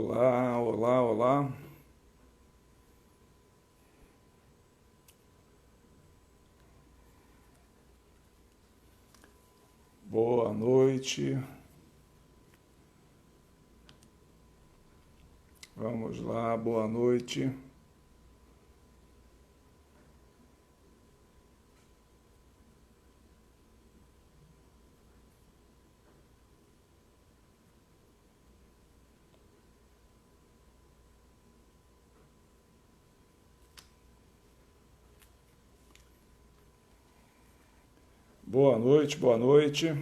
Olá, olá, olá. Boa noite. Vamos lá, boa noite. Boa noite, boa noite.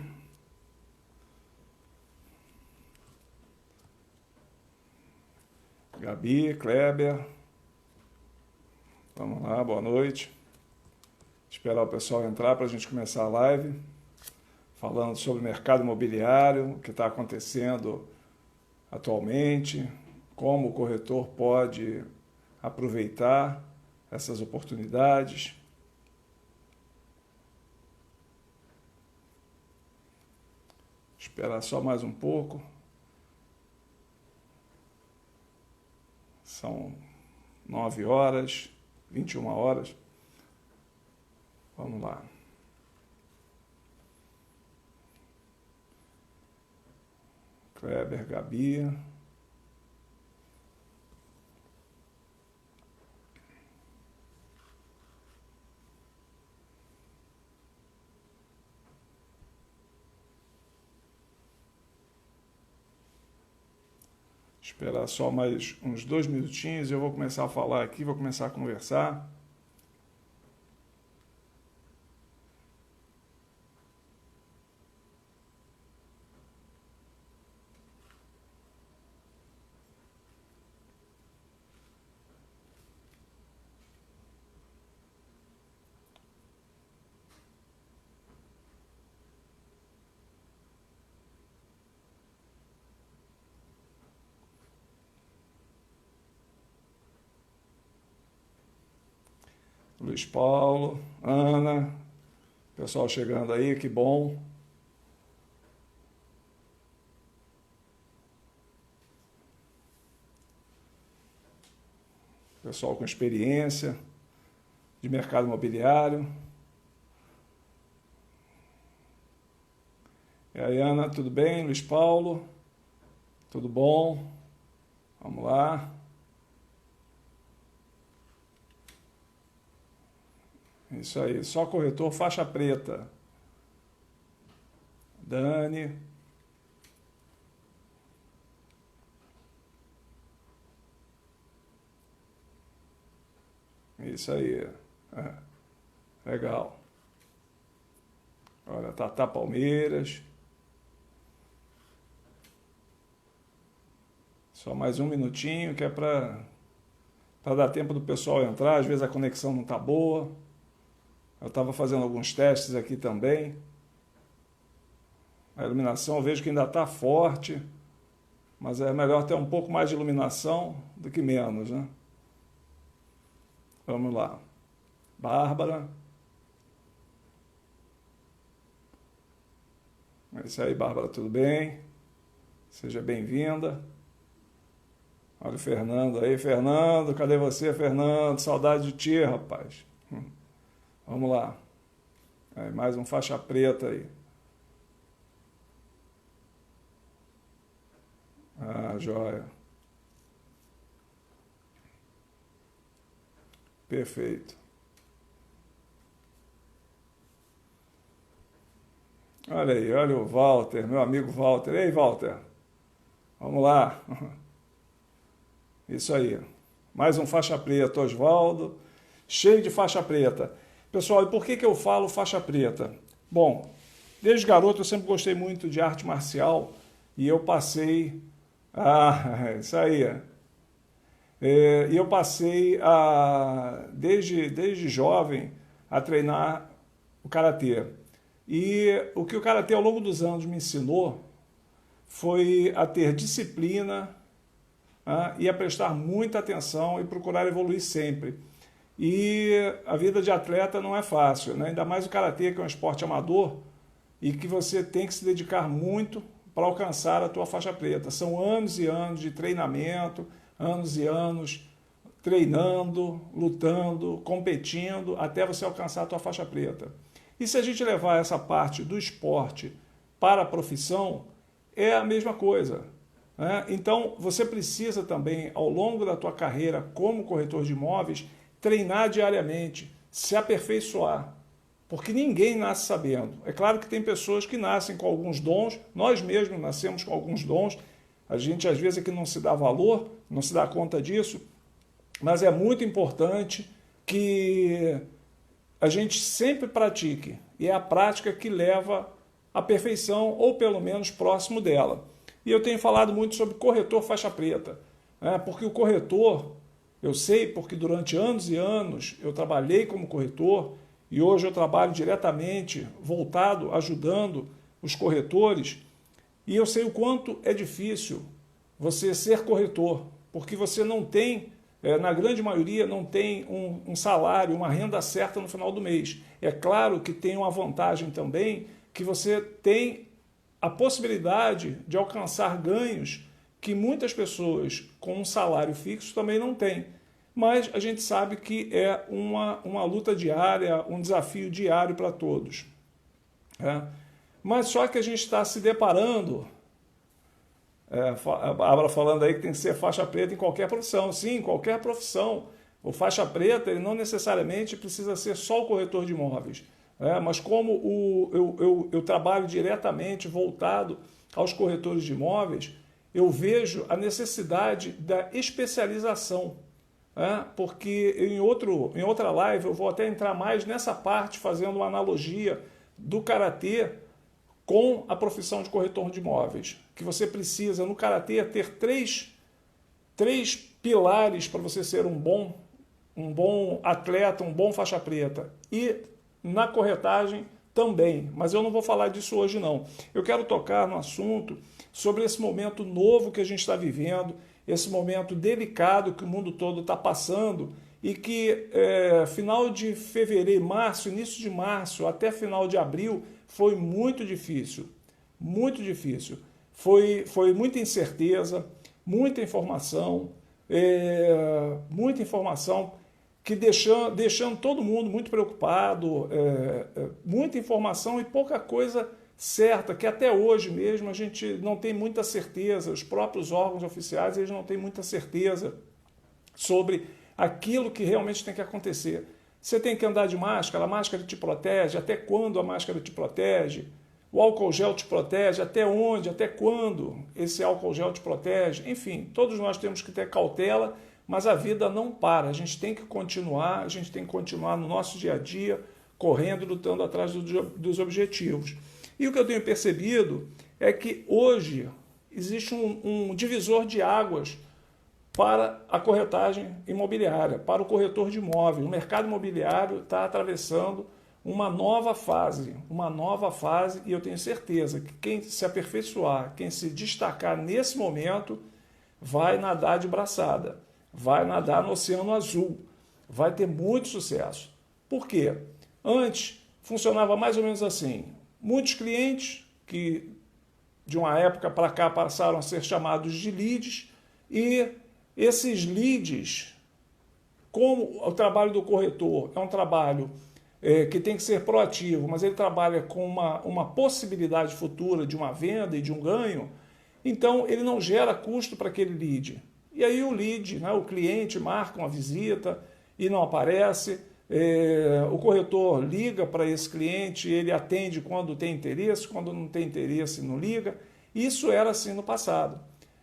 Gabi, Kleber. Vamos lá, boa noite. Esperar o pessoal entrar para a gente começar a live. Falando sobre o mercado imobiliário, o que está acontecendo atualmente, como o corretor pode aproveitar essas oportunidades. Esperar só mais um pouco. São 9 horas, 21 horas. Vamos lá. Kleber, Gabi. Esperar só mais uns 2 minutinhos e eu vou começar a falar aqui, vou começar a conversar. Luiz Paulo, Ana, pessoal chegando aí, que bom. Pessoal com experiência de mercado imobiliário. E aí, Ana, tudo bem? Luiz Paulo, tudo bom? Vamos lá. Isso aí, só corretor faixa preta. Dani. Isso aí. É, legal. Olha, Tata Palmeiras. Só mais um minutinho que é para dar tempo do pessoal entrar. Às vezes a conexão não está boa. Eu estava fazendo alguns testes aqui também. A iluminação eu vejo que ainda está forte, mas é melhor ter um pouco mais de iluminação do que menos, né? Vamos lá. Bárbara. É isso aí, Bárbara, tudo bem? Seja bem-vinda. Olha o Fernando aí. Fernando, cadê você, Fernando? Saudade de ti, rapaz. Vamos lá. Aí, mais um faixa preta aí. Ah, joia. Perfeito. Olha aí, olha o Walter, meu amigo Walter. Ei, Walter. Vamos lá. Isso aí. Mais um faixa preta, Osvaldo. Cheio de faixa preta. Pessoal, e por que eu falo faixa preta? Bom, desde garoto eu sempre gostei muito de arte marcial e eu passei... Ah, isso aí. E eu passei, desde jovem, a treinar o karatê. E o que o karatê ao longo dos anos me ensinou foi a ter disciplina, e a prestar muita atenção e procurar evoluir sempre. E a vida de atleta não é fácil, né? Ainda mais o karatê, que é um esporte amador e que você tem que se dedicar muito para alcançar a tua faixa preta. São anos e anos de treinamento, anos e anos treinando, lutando, competindo, até você alcançar a tua faixa preta. E se a gente levar essa parte do esporte para a profissão, é a mesma coisa, né? Então, você precisa também, ao longo da tua carreira como corretor de imóveis, treinar diariamente, se aperfeiçoar, porque ninguém nasce sabendo. É claro que tem pessoas que nascem com alguns dons, nós mesmos nascemos com alguns dons, a gente às vezes é que não se dá valor, não se dá conta disso, mas é muito importante que a gente sempre pratique, e é a prática que leva à perfeição, ou pelo menos próximo dela. E eu tenho falado muito sobre corretor faixa preta, né? Porque o corretor, eu sei porque durante anos e anos eu trabalhei como corretor, e hoje eu trabalho diretamente, voltado, ajudando os corretores, e eu sei o quanto é difícil você ser corretor, porque você não tem, na grande maioria, não tem um salário, uma renda certa no final do mês. É claro que tem uma vantagem também, que você tem a possibilidade de alcançar ganhos que muitas pessoas com um salário fixo também não têm. Mas a gente sabe que é uma luta diária, um desafio diário para todos. Mas só que a gente está se deparando, a Bárbara falando aí que tem que ser faixa preta em qualquer profissão. Sim, qualquer profissão. O faixa preta ele não necessariamente precisa ser só o corretor de imóveis. Mas como eu trabalho diretamente voltado aos corretores de imóveis, eu vejo a necessidade da especialização. Porque em outra live eu vou até entrar mais nessa parte, fazendo uma analogia do karatê com a profissão de corretor de imóveis. Que você precisa, no karatê, ter três pilares para você ser um bom atleta, um bom faixa preta. E na corretagem também, mas eu não vou falar disso hoje não. Eu quero tocar no assunto sobre esse momento novo que a gente está vivendo, esse momento delicado que o mundo todo está passando e que final de fevereiro, março, início de março até final de abril foi muito difícil, muito difícil. Foi muita incerteza, muita informação que deixando todo mundo muito preocupado, muita informação e pouca coisa certa, que até hoje mesmo a gente não tem muita certeza, os próprios órgãos oficiais eles não têm muita certeza sobre aquilo que realmente tem que acontecer. Você tem que andar de máscara, a máscara te protege, até quando a máscara te protege? O álcool gel te protege, até onde, até quando esse álcool gel te protege? Enfim, todos nós temos que ter cautela, mas a vida não para, a gente tem que continuar, no nosso dia a dia, correndo, lutando atrás dos objetivos. E o que eu tenho percebido é que hoje existe um divisor de águas para a corretagem imobiliária, para o corretor de imóvel. O mercado imobiliário está atravessando uma nova fase, e eu tenho certeza que quem se aperfeiçoar, quem se destacar nesse momento, vai nadar de braçada, vai nadar no Oceano Azul, vai ter muito sucesso. Por quê? Antes funcionava mais ou menos assim, muitos clientes que de uma época para cá passaram a ser chamados de leads, e esses leads, como o trabalho do corretor é um trabalho que tem que ser proativo, mas ele trabalha com uma possibilidade futura de uma venda e de um ganho, então ele não gera custo para aquele lead. E aí o lead, o cliente marca uma visita e não aparece, o corretor liga para esse cliente, ele atende quando tem interesse, quando não tem interesse não liga. Isso era assim no passado.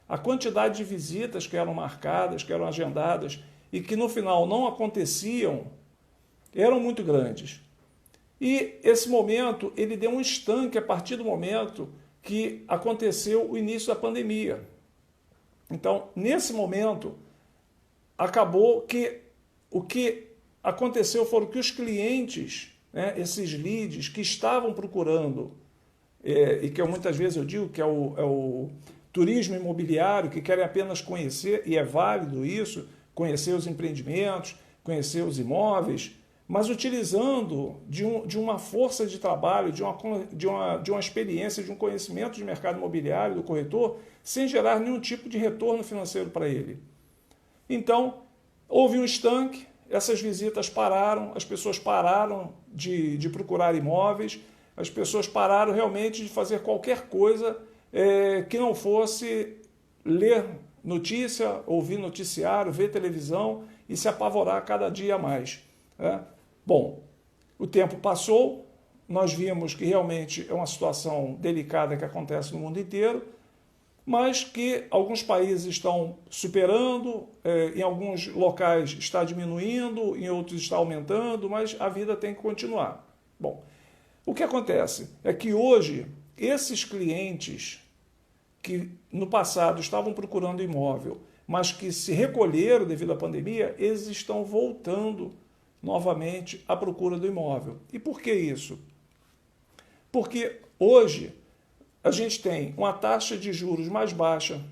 A quantidade de visitas que eram marcadas, que eram agendadas e que no final não aconteciam, eram muito grandes. E esse momento, ele deu um estanque a partir do momento que aconteceu o início da pandemia. Então, nesse momento, acabou que o que aconteceu foram que os clientes, esses leads que estavam procurando, e que muitas vezes eu digo que é o turismo imobiliário, que querem apenas conhecer, e é válido isso, conhecer os empreendimentos, conhecer os imóveis, mas utilizando de uma força de trabalho, de uma experiência, de um conhecimento de mercado imobiliário do corretor, sem gerar nenhum tipo de retorno financeiro para ele. Então, houve um estanque, essas visitas pararam, as pessoas pararam de procurar imóveis, as pessoas pararam realmente de fazer qualquer coisa que não fosse ler notícia, ouvir noticiário, ver televisão e se apavorar cada dia mais. Bom, o tempo passou, nós vimos que realmente é uma situação delicada que acontece no mundo inteiro, mas que alguns países estão superando, em alguns locais está diminuindo, em outros está aumentando, mas a vida tem que continuar. Bom, o que acontece é que hoje esses clientes que no passado estavam procurando imóvel, mas que se recolheram devido à pandemia, eles estão voltando novamente à procura do imóvel. E por que isso? Porque hoje a gente tem uma taxa de juros mais baixa,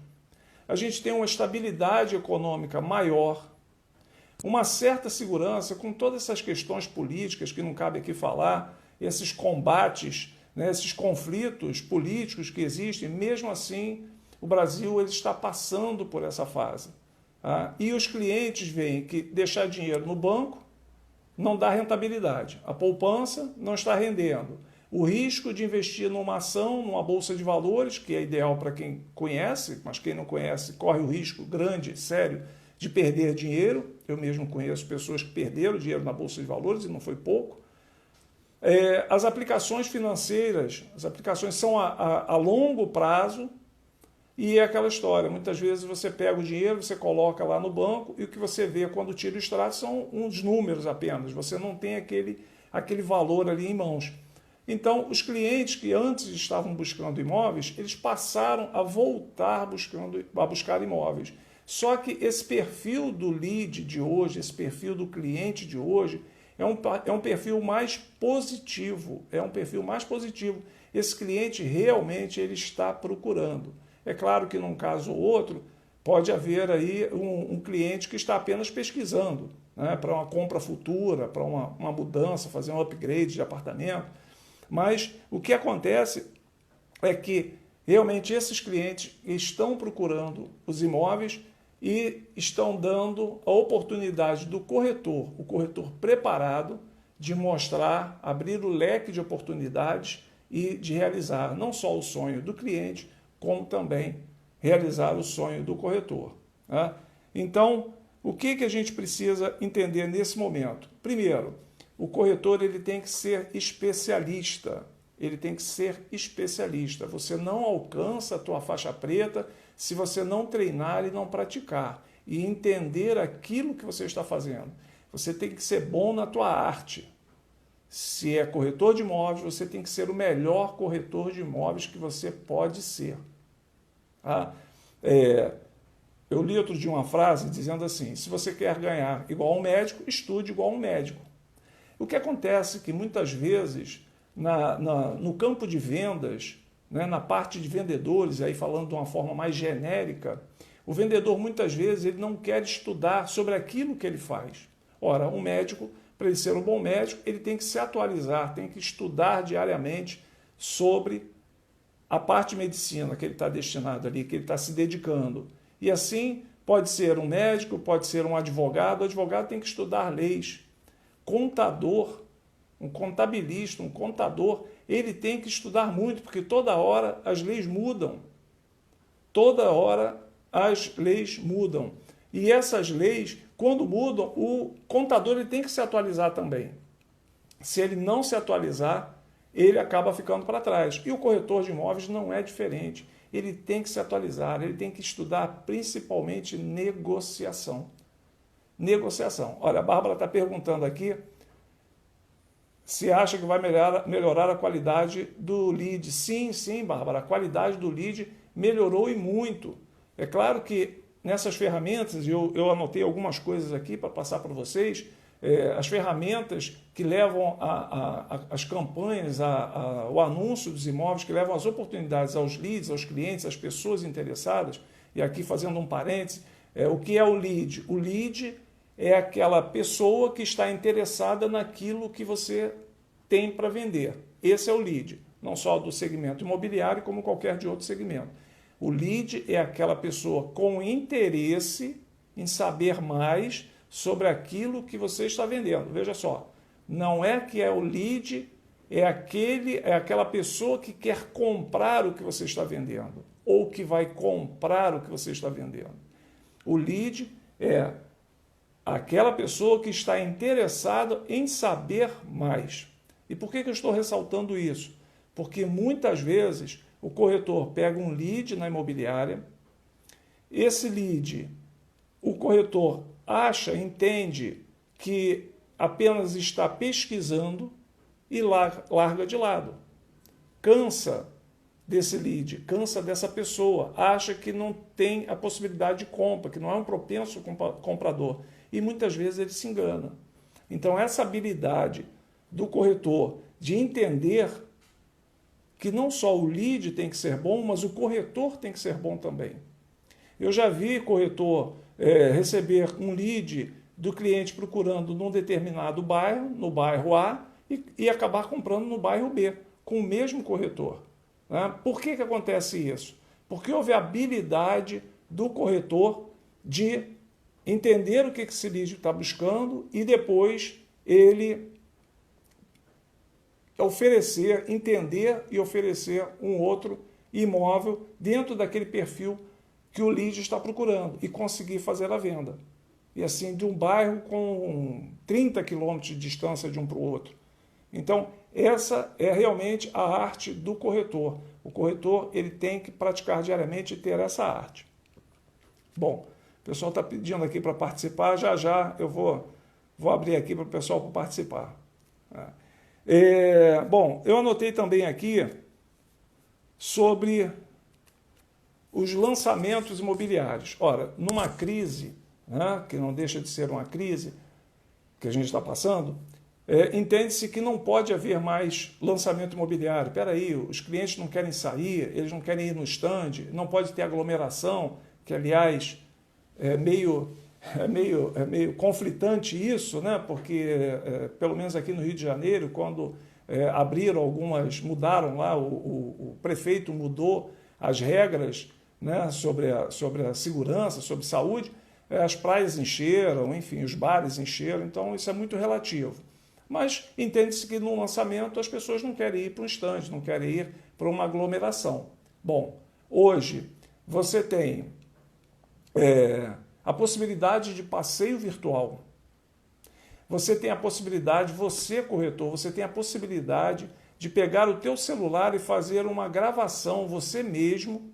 a gente tem uma estabilidade econômica maior, uma certa segurança com todas essas questões políticas que não cabe aqui falar, esses combates, né, esses conflitos políticos que existem, mesmo assim o Brasil ele está passando por essa fase. E os clientes veem que deixar dinheiro no banco não dá rentabilidade, a poupança não está rendendo. O risco de investir numa ação, numa bolsa de valores, que é ideal para quem conhece, mas quem não conhece corre o risco grande, sério, de perder dinheiro. Eu mesmo conheço pessoas que perderam dinheiro na bolsa de valores e não foi pouco. As aplicações financeiras, as aplicações são a longo prazo e é aquela história. Muitas vezes você pega o dinheiro, você coloca lá no banco e o que você vê quando tira o extrato são uns números apenas. Você não tem aquele valor ali em mãos. Então, os clientes que antes estavam buscando imóveis, eles passaram a voltar a buscar imóveis. Só que esse perfil do lead de hoje, esse perfil do cliente de hoje, é um perfil mais positivo. É um perfil mais positivo. Esse cliente realmente ele está procurando. É claro que num caso ou outro, pode haver aí um cliente que está apenas pesquisando, né, para uma compra futura, para uma mudança, fazer um upgrade de apartamento. Mas o que acontece é que realmente esses clientes estão procurando os imóveis e estão dando a oportunidade do corretor, o corretor preparado, de mostrar, abrir o leque de oportunidades e de realizar não só o sonho do cliente, como também realizar o sonho do corretor. Então, o que a gente precisa entender nesse momento? Primeiro, o corretor ele tem que ser especialista. Ele tem que ser especialista. Você não alcança a tua faixa preta se você não treinar e não praticar. E entender aquilo que você está fazendo. Você tem que ser bom na tua arte. Se é corretor de imóveis, você tem que ser o melhor corretor de imóveis que você pode ser. Eu li outro dia uma frase dizendo assim, se você quer ganhar igual a um médico, estude igual a um médico. O que acontece é que muitas vezes no campo de vendas, né, na parte de vendedores, aí falando de uma forma mais genérica, o vendedor muitas vezes ele não quer estudar sobre aquilo que ele faz. Ora, um médico, para ele ser um bom médico, ele tem que se atualizar, tem que estudar diariamente sobre a parte de medicina que ele está destinado ali, que ele está se dedicando. E assim, pode ser um médico, pode ser um advogado. O advogado tem que estudar leis. Contador, um contabilista, um contador, ele tem que estudar muito, porque toda hora as leis mudam. Toda hora as leis mudam. E essas leis, quando mudam, o contador ele tem que se atualizar também. Se ele não se atualizar, ele acaba ficando para trás. E o corretor de imóveis não é diferente. Ele tem que se atualizar, ele tem que estudar principalmente negociação. Negociação. Olha, a Bárbara está perguntando aqui se acha que vai melhorar a qualidade do lead. Sim, sim, Bárbara, a qualidade do lead melhorou e muito. É claro que nessas ferramentas, eu anotei algumas coisas aqui para passar para vocês, as ferramentas que levam as campanhas, o anúncio dos imóveis, que levam as oportunidades aos leads, aos clientes, às pessoas interessadas, e aqui fazendo um parêntese, o que é o lead? O lead é aquela pessoa que está interessada naquilo que você tem para vender. Esse é o lead, não só do segmento imobiliário, como qualquer de outro segmento. O lead é aquela pessoa com interesse em saber mais sobre aquilo que você está vendendo. Veja só, não é que é o lead, é aquela pessoa que quer comprar o que você está vendendo, ou que vai comprar o que você está vendendo. O lead é aquela pessoa que está interessada em saber mais. E por que eu estou ressaltando isso? Porque muitas vezes o corretor pega um lead na imobiliária, esse lead, o corretor acha, entende que apenas está pesquisando e larga de lado. Cansa desse lead, cansa dessa pessoa, acha que não tem a possibilidade de compra, que não é um propenso comprador. E muitas vezes ele se engana. Então, essa habilidade do corretor de entender que não só o lead tem que ser bom, mas o corretor tem que ser bom também. Eu já vi corretor receber um lead do cliente procurando num determinado bairro, no bairro A, e acabar comprando no bairro B, com o mesmo corretor. Né? Por que acontece isso? Porque houve a habilidade do corretor de entender o que esse lead está buscando e depois ele oferecer, entender e oferecer um outro imóvel dentro daquele perfil que o lead está procurando e conseguir fazer a venda. E assim, de um bairro com 30 quilômetros de distância de um para o outro. Então, essa é realmente a arte do corretor. O corretor ele tem que praticar diariamente e ter essa arte. Bom, o pessoal está pedindo aqui para participar, já eu vou abrir aqui para o pessoal participar. Bom, eu anotei também aqui sobre os lançamentos imobiliários. Ora, numa crise, né, que não deixa de ser uma crise que a gente está passando, entende-se que não pode haver mais lançamento imobiliário. Espera aí, os clientes não querem sair, eles não querem ir no stand, não pode ter aglomeração, que aliás é meio conflitante isso, né? Porque pelo menos aqui no Rio de Janeiro, quando abriram mudaram lá, o prefeito mudou as regras, né, sobre a segurança, sobre saúde, as praias encheram, enfim, os bares encheram, então isso é muito relativo. Mas entende-se que no lançamento as pessoas não querem ir para um estande, não querem ir para uma aglomeração. Bom, hoje você tem a possibilidade de passeio virtual. Você tem a possibilidade, você corretor, você tem a possibilidade de pegar o teu celular e fazer uma gravação você mesmo,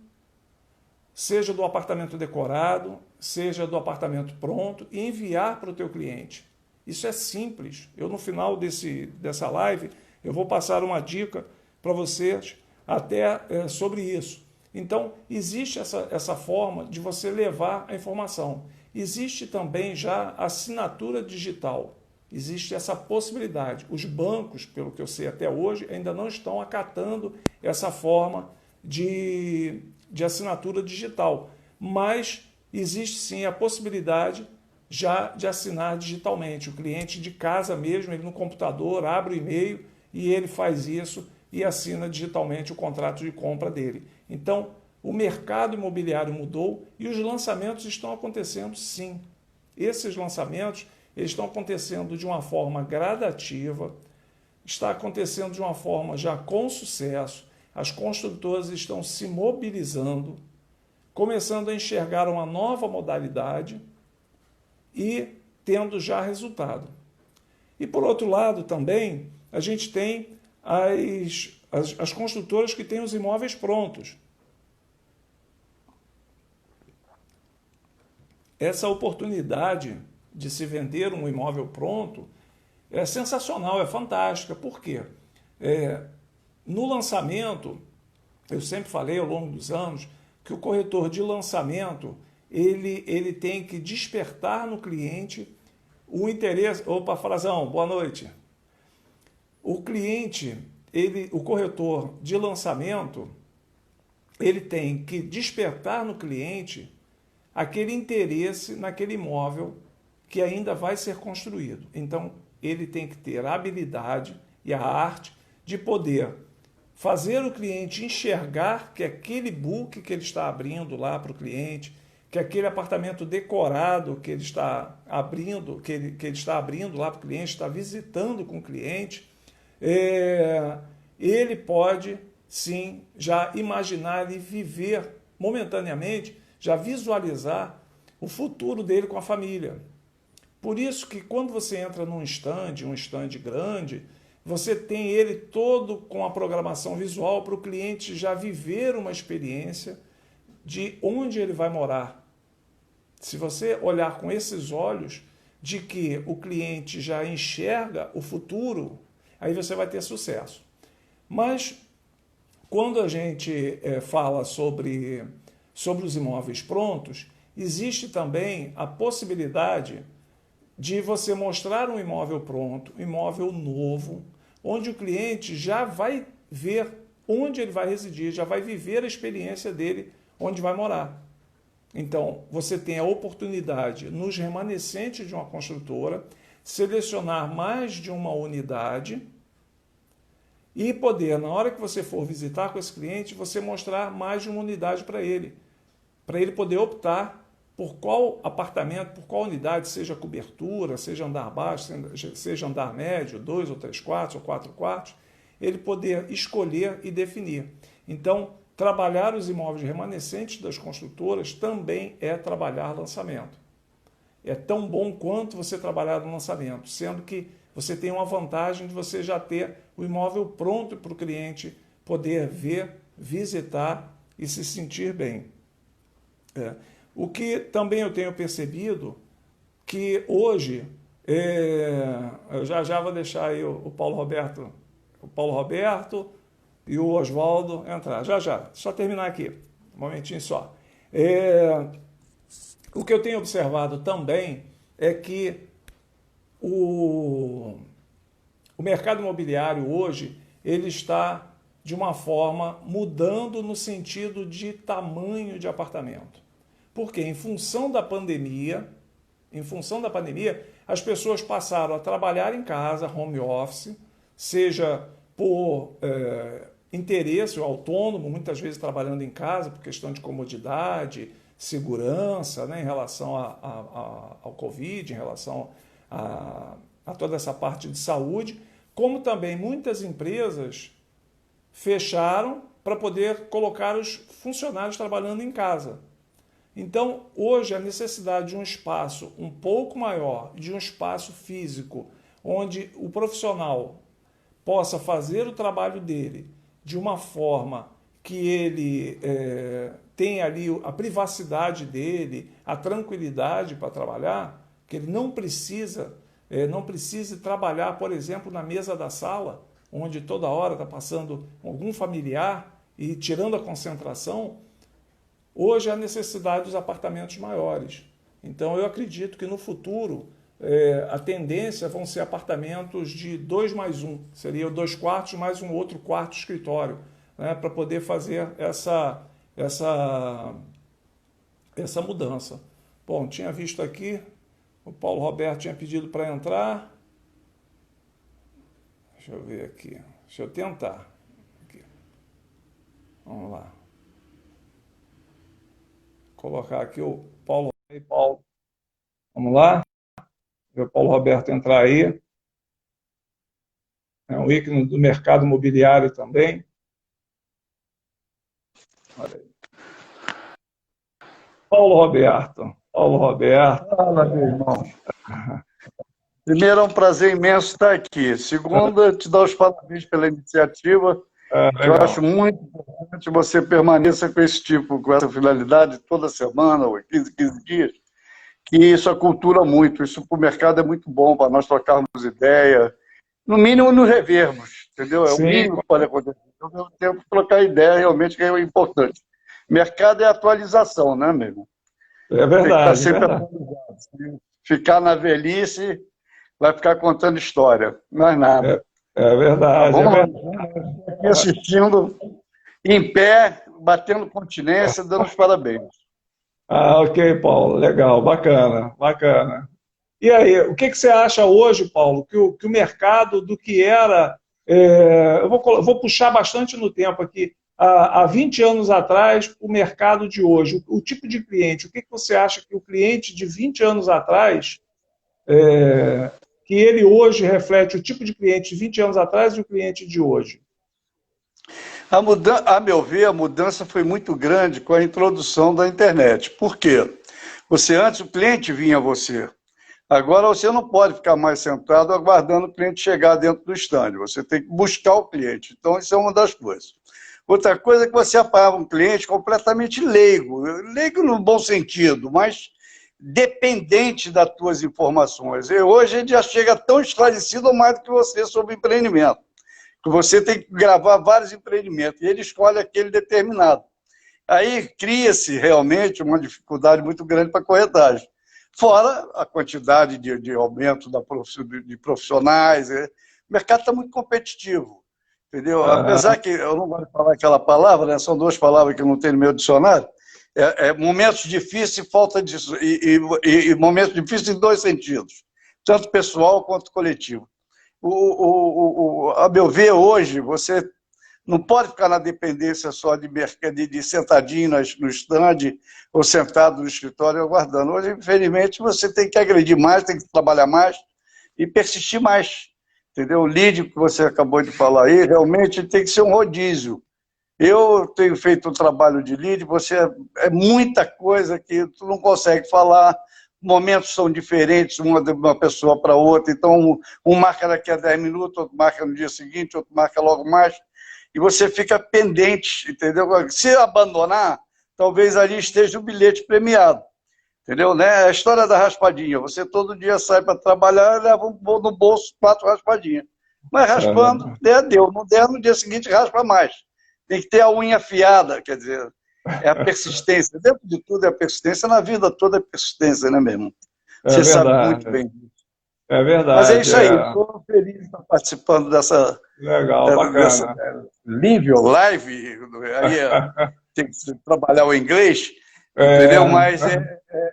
seja do apartamento decorado, seja do apartamento pronto, e enviar para o teu cliente. Isso é simples. Eu, no final dessa live, eu vou passar uma dica para vocês até sobre isso. Então, existe essa forma de você levar a informação. Existe também já a assinatura digital. Existe essa possibilidade. Os bancos, pelo que eu sei até hoje, ainda não estão acatando essa forma de assinatura digital. Mas existe sim a possibilidade já de assinar digitalmente. O cliente de casa mesmo, ele no computador, abre o e-mail e ele faz isso e assina digitalmente o contrato de compra dele. Então, o mercado imobiliário mudou e os lançamentos estão acontecendo sim. Esses lançamentos eles estão acontecendo de uma forma gradativa, está acontecendo de uma forma já com sucesso, as construtoras estão se mobilizando, começando a enxergar uma nova modalidade e tendo já resultado. E por outro lado também, a gente tem as construtoras que têm os imóveis prontos. Essa oportunidade de se vender um imóvel pronto é sensacional, é fantástica. Por quê? No lançamento, eu sempre falei ao longo dos anos que o corretor de lançamento ele tem que despertar no cliente o interesse. Opa, Frazão, boa noite. O cliente, o corretor de lançamento, ele tem que despertar no cliente aquele interesse naquele imóvel que ainda vai ser construído. Então, ele tem que ter a habilidade e a arte de poder fazer o cliente enxergar que aquele book que ele está abrindo lá para o cliente, que aquele apartamento decorado que ele está abrindo, que ele está abrindo lá para o cliente, está visitando com o cliente, ele pode sim já imaginar e viver momentaneamente, já visualizar o futuro dele com a família. Por isso que quando você entra num stand, um stand grande, você tem ele todo com a programação visual para o cliente já viver uma experiência de onde ele vai morar. Se você olhar com esses olhos de que o cliente já enxerga o futuro, aí você vai ter sucesso. Mas quando a gente fala sobre os imóveis prontos, existe também a possibilidade de você mostrar um imóvel pronto, um imóvel novo, onde o cliente já vai ver onde ele vai residir, já vai viver a experiência dele onde vai morar. Então, você tem a oportunidade, nos remanescentes de uma construtora, selecionar mais de uma unidade e poder, na hora que você for visitar com esse cliente, você mostrar mais de uma unidade para ele poder optar por qual apartamento, por qual unidade, seja cobertura, seja andar baixo, seja andar médio, 2 ou 3 quartos ou 4 quartos, ele poder escolher e definir. Então, trabalhar os imóveis remanescentes das construtoras também é trabalhar lançamento. É tão bom quanto você trabalhar no lançamento, sendo que você tem uma vantagem de você já ter o imóvel pronto para o cliente poder ver, visitar e se sentir bem. O que também eu tenho percebido que hoje, eu já vou deixar aí o Paulo Roberto e o Oswaldo entrar. Já, só terminar aqui, um momentinho só. O que eu tenho observado também é que o mercado imobiliário hoje, ele está de uma forma mudando no sentido de tamanho de apartamento. Porque em função da pandemia, as pessoas passaram a trabalhar em casa, home office, seja por interesse autônomo, muitas vezes trabalhando em casa por questão de comodidade, segurança, né, em relação ao Covid, em relação a toda essa parte de saúde, como também muitas empresas fecharam para poder colocar os funcionários trabalhando em casa. Então, hoje, a necessidade de um espaço um pouco maior, de um espaço físico, onde o profissional possa fazer o trabalho dele de uma forma que ele tenha ali a privacidade dele, a tranquilidade para trabalhar, que ele não precise trabalhar, por exemplo, na mesa da sala, onde toda hora está passando algum familiar e tirando a concentração. Hoje, a necessidade dos apartamentos maiores. Então, eu acredito que no futuro a tendência vão ser apartamentos de 2 mais 1, seria 2 quartos mais um outro quarto escritório, né, para poder fazer essa mudança. Bom, tinha visto aqui, o Paulo Roberto tinha pedido para entrar. Deixa eu ver aqui, deixa eu tentar. Aqui. Vamos lá. Colocar aqui o Paulo. Vamos lá? Ver o Paulo Roberto entrar aí. É um ícone do mercado imobiliário também. Olha aí. Paulo Roberto. Fala, meu irmão. Primeiro, é um prazer imenso estar aqui. Segundo, te dar os parabéns pela iniciativa. Eu acho muito importante você permaneça com essa finalidade toda semana, ou 15 dias, que isso acultura muito. Isso para o mercado é muito bom, para nós trocarmos ideia. No mínimo, nos revermos, entendeu? É o mínimo que pode acontecer. Ao mesmo tempo, trocar ideia realmente é importante. Mercado é atualização, né, meu irmão? É verdade. Tem que estar sempre atualizado. Se ficar na velhice, vai ficar contando história, mais nada. É verdade. Vamos lá, aqui assistindo, em pé, batendo continência, dando os parabéns. Ok, Paulo, legal, bacana. E aí, o que você acha hoje, Paulo, que o mercado do que era... eu vou puxar bastante no tempo aqui. Há 20 anos atrás, o mercado de hoje, o tipo de cliente, o que você acha que o cliente de 20 anos atrás, que ele hoje reflete o tipo de cliente de 20 anos atrás e o cliente de hoje? A meu ver, a mudança foi muito grande com a introdução da internet. Por quê? Antes o cliente vinha a você. Agora você não pode ficar mais sentado aguardando o cliente chegar dentro do stand. Você tem que buscar o cliente. Então, isso é uma das coisas. Outra coisa é que você apanhava um cliente completamente leigo. Leigo no bom sentido, mas dependente das tuas informações. E hoje ele já chega tão esclarecido ou mais do que você sobre empreendimento. Que você tem que gravar vários empreendimentos. E ele escolhe aquele determinado. Aí cria-se realmente uma dificuldade muito grande para a corretagem. Fora a quantidade de aumento de profissionais. O mercado está muito competitivo, entendeu? Apesar que eu não vou falar aquela palavra, né? São duas palavras que não tem no meu dicionário, momentos difíceis e momentos difíceis em dois sentidos, tanto pessoal quanto coletivo. A meu ver, hoje, você não pode ficar na dependência só de sentadinho no stand ou sentado no escritório aguardando. Hoje, infelizmente, você tem que agredir mais, tem que trabalhar mais e persistir mais. Entendeu? O lead que você acabou de falar aí, realmente tem que ser um rodízio. Eu tenho feito um trabalho de lead, é muita coisa que tu não consegue falar, momentos são diferentes, uma de uma pessoa para outra, então um marca daqui a 10 minutos, outro marca no dia seguinte, outro marca logo mais, e você fica pendente, entendeu? Se abandonar, talvez ali esteja o bilhete premiado, entendeu? Né? A história da raspadinha, você todo dia sai para trabalhar e leva no bolso 4 raspadinhas. Mas raspando, deu. Não der, no dia seguinte raspa mais. Tem que ter a unha afiada, quer dizer, é a persistência. Dentro de tudo é a persistência, na vida toda é persistência, né, meu irmão? Você sabe muito bem disso. É verdade. Mas é isso aí, estou feliz de estar participando dessa... Legal, bacana. Live, aí tem que trabalhar o inglês, entendeu? Mas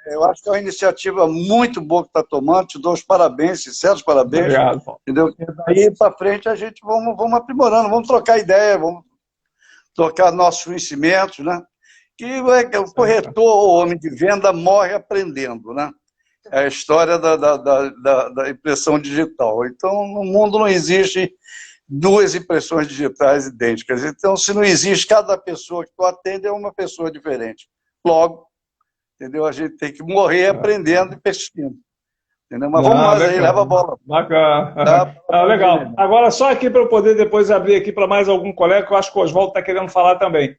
eu acho que é uma iniciativa muito boa que está tomando, te dou os parabéns, sinceros parabéns. Obrigado, Paulo. Entendeu? E daí para frente a gente vamos aprimorando, vamos trocar ideia, vamos trocar nossos conhecimentos, né? Que o corretor, o homem de venda, morre aprendendo, né? É a história da impressão digital. Então, no mundo não existe 2 impressões digitais idênticas. Então, se não existe, cada pessoa que tu atende é uma pessoa diferente. Logo, entendeu? A gente tem que morrer aprendendo e persistindo. Entendeu? Mas vamos nós aí, leva a bola. Bacana. Legal. Agora, só aqui para eu poder depois abrir aqui para mais algum colega, que eu acho que o Oswaldo está querendo falar também.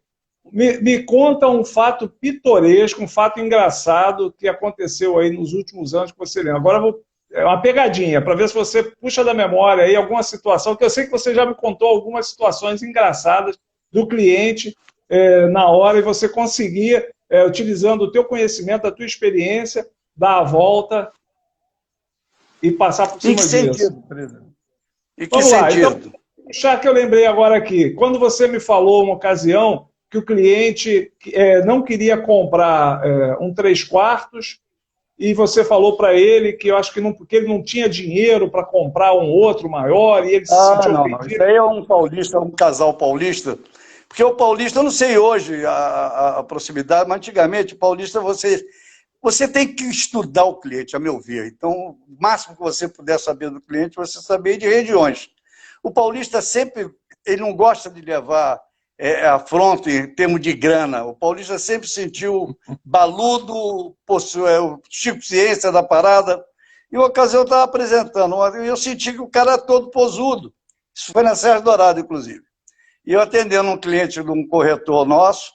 Me conta um fato pitoresco, um fato engraçado que aconteceu aí nos últimos anos que você lembra. Agora é uma pegadinha, para ver se você puxa da memória aí alguma situação, que eu sei que você já me contou algumas situações engraçadas do cliente na hora, e você conseguia, utilizando o teu conhecimento, a tua experiência, dar a volta e passar por cima disso. Em que sentido, presidente? Em que sentido? Então, já que eu lembrei agora aqui, quando você me falou uma ocasião que o cliente não queria comprar um 3/4 e você falou para ele que eu acho que ele não tinha dinheiro para comprar um outro maior e ele se sentiu ofendido. Isso aí é um paulista, um casal paulista, porque o paulista, eu não sei hoje a proximidade, mas antigamente o paulista você tem que estudar o cliente, a meu ver. Então, o máximo que você puder saber do cliente, você saber de regiões. O paulista sempre, ele não gosta de levar afronto em termos de grana. O paulista sempre sentiu baludo, o Chico Ciência da parada. E uma ocasião eu estava apresentando, e eu senti que o cara era todo posudo. Isso foi na Sérgio Dourado, inclusive. E eu atendendo um cliente de um corretor nosso,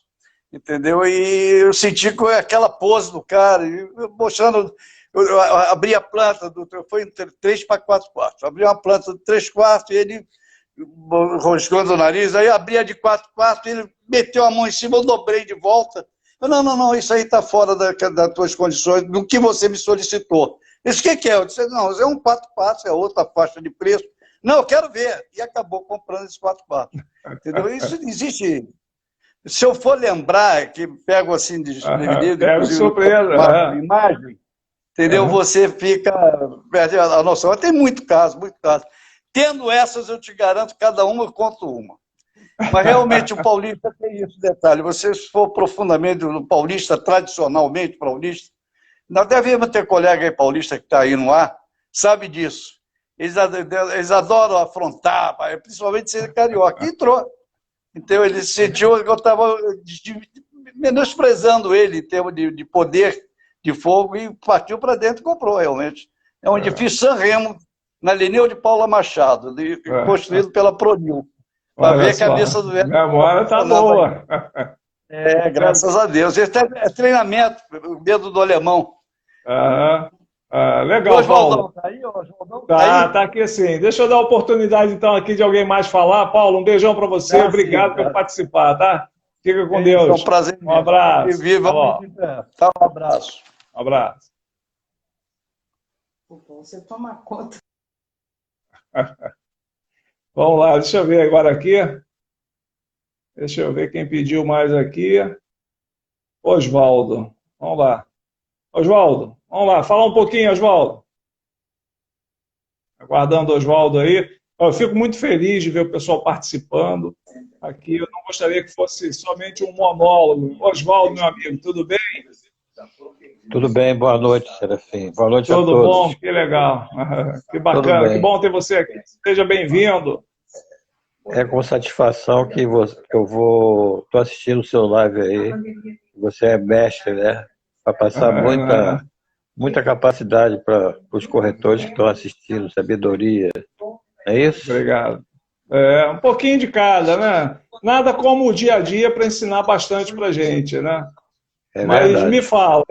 entendeu? E eu senti que aquela pose do cara, mostrando, eu abri a planta, foi em 3/4. Abri uma planta de 3/4 e ele roscando o nariz, aí abria de 4/4, ele meteu a mão em cima, eu dobrei de volta. Eu, não, isso aí está fora das tuas condições, do que você me solicitou. Isso o que é? Eu disse, não, é um 4/4, é outra faixa de preço. Não, eu quero ver. E acabou comprando esse 4/4. Entendeu? Isso existe. Se eu for lembrar, que pego assim de surpresa, imagem, entendeu? Você perde a noção. Mas tem muito caso, muito caso. Tendo essas, eu te garanto, cada uma eu conto uma. Mas realmente o paulista tem esse detalhe. Você, se for profundamente no paulista, tradicionalmente paulista, nós devemos ter colega aí paulista que está aí no ar, sabe disso. Eles adoram afrontar, principalmente ser carioca. E entrou. Então ele sentiu que eu estava menosprezando ele em termos de poder de fogo e partiu para dentro e comprou, realmente. É um edifício Sanremo, na Lineu de Paula Machado, construído pela Pronil. Para ver a cabeça do velho. A memória está boa. Graças a Deus. Esse é treinamento, o dedo do alemão. Legal, o Oswaldão Paulo. Tá aí? O Oswaldão tá aí? Tá aqui sim. Deixa eu dar a oportunidade, então, aqui de alguém mais falar. Paulo, um beijão para você. Obrigado por participar, tá? Fica com Deus. É um prazer. Um abraço. E viva. Tá, um abraço. Um abraço. Você toma conta. Vamos lá, deixa eu ver agora aqui. Deixa eu ver quem pediu mais aqui. Oswaldo. Vamos lá. Oswaldo, vamos lá. Fala um pouquinho, Oswaldo. Aguardando o Oswaldo aí. Eu fico muito feliz de ver o pessoal participando aqui. Eu não gostaria que fosse somente um monólogo. Oswaldo, meu amigo, tudo bem? Tudo bem, boa noite, Serafim. Boa noite a todos. Tudo bom? Que legal. Que bacana, que bom ter você aqui. Seja bem-vindo. É com satisfação que eu estou assistindo o seu live aí. Você é mestre, né? Para passar muita capacidade para os corretores que estão assistindo, sabedoria. É isso? Obrigado. Um pouquinho de cada, né? Nada como o dia a dia para ensinar bastante para a gente, né? Mas verdade. me fala,